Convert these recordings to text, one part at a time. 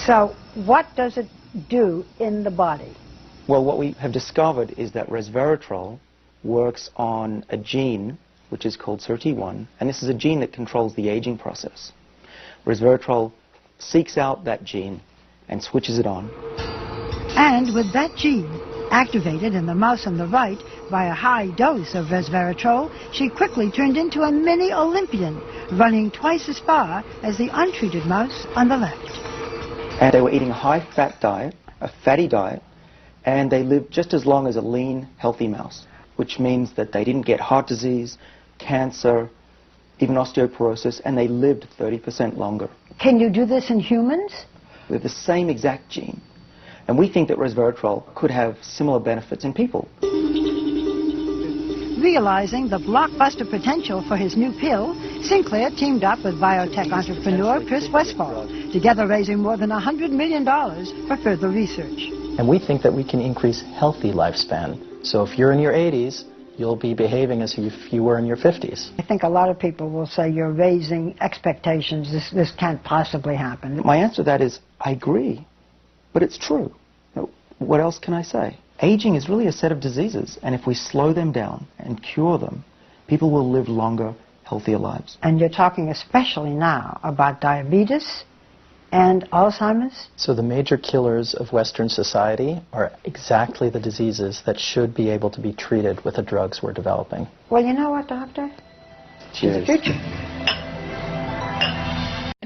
So what does it do in the body? Well, what we have discovered is that resveratrol works on a gene which is called SIRT1, and this is a gene that controls the aging process. Resveratrol seeks out that gene and switches it on. And with that gene activated in the mouse on the right by a high dose of resveratrol, she quickly turned into a mini Olympian, running twice as far as the untreated mouse on the left. And they were eating a high-fat diet, a fatty diet, and they lived just as long as a lean, healthy mouse, which means that they didn't get heart disease, cancer, even osteoporosis, and they lived 30% longer. Can you do this in humans? With the same exact gene. And we think that resveratrol could have similar benefits in people. Realizing the blockbuster potential for his new pill, Sinclair teamed up with biotech entrepreneur Chris Westphal, together raising more than $100 million for further research. And we think that we can increase healthy lifespan. So if you're in your 80s, you'll be behaving as if you were in your 50s. I think a lot of people will say you're raising expectations. This can't possibly happen. My answer to that is, I agree, but it's true. What else can I say? Aging is really a set of diseases, and if we slow them down and cure them, people will live longer, healthier lives. And you're talking especially now about diabetes and Alzheimer's? So the major killers of Western society are exactly the diseases that should be able to be treated with the drugs we're developing. Well, you know what, Doctor? Cheers. The future.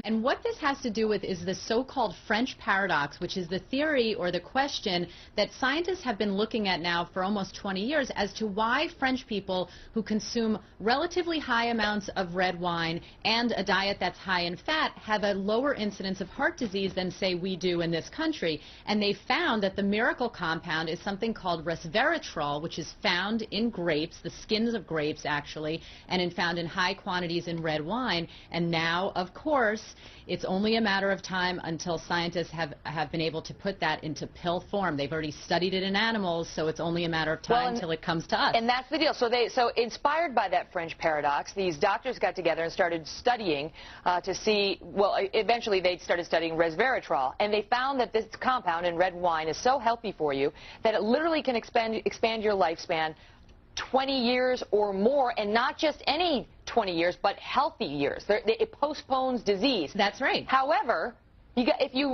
And what this has to do with is the so-called French paradox, which is the theory or the question that scientists have been looking at now for almost 20 years as to why French people who consume relatively high amounts of red wine and a diet that's high in fat have a lower incidence of heart disease than, say, we do in this country. And they found that the miracle compound is something called resveratrol, which is found in grapes, the skins of grapes actually, and found in high quantities in red wine. And now, of course, it's only a matter of time until scientists have been able to put that into pill form. They've already studied it in animals, so it's only a matter of time until it comes to us. And that's the deal. So inspired by that French paradox, these doctors got together and started studying to see, well, eventually they started studying resveratrol, and they found that this compound in red wine is so healthy for you that it literally can expand your lifespan 20 years or more, and not just any 20 years, but healthy years. It postpones disease. That's right. However, if you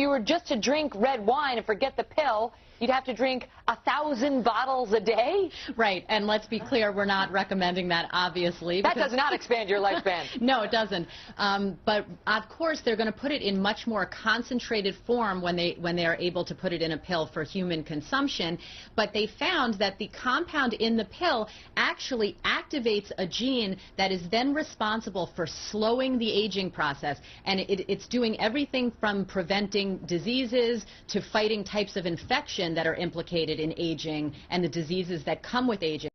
were just to drink red wine and forget the pill, you'd have to drink 1,000 bottles a day? Right, and let's be clear, we're not recommending that, obviously. That does not expand your lifespan. No, it doesn't. But, of course, they're going to put it in much more concentrated form when they are able to put it in a pill for human consumption. But they found that the compound in the pill actually activates a gene that is then responsible for slowing the aging process. And it's doing everything from preventing diseases to fighting types of infection that are implicated in aging and the diseases that come with aging.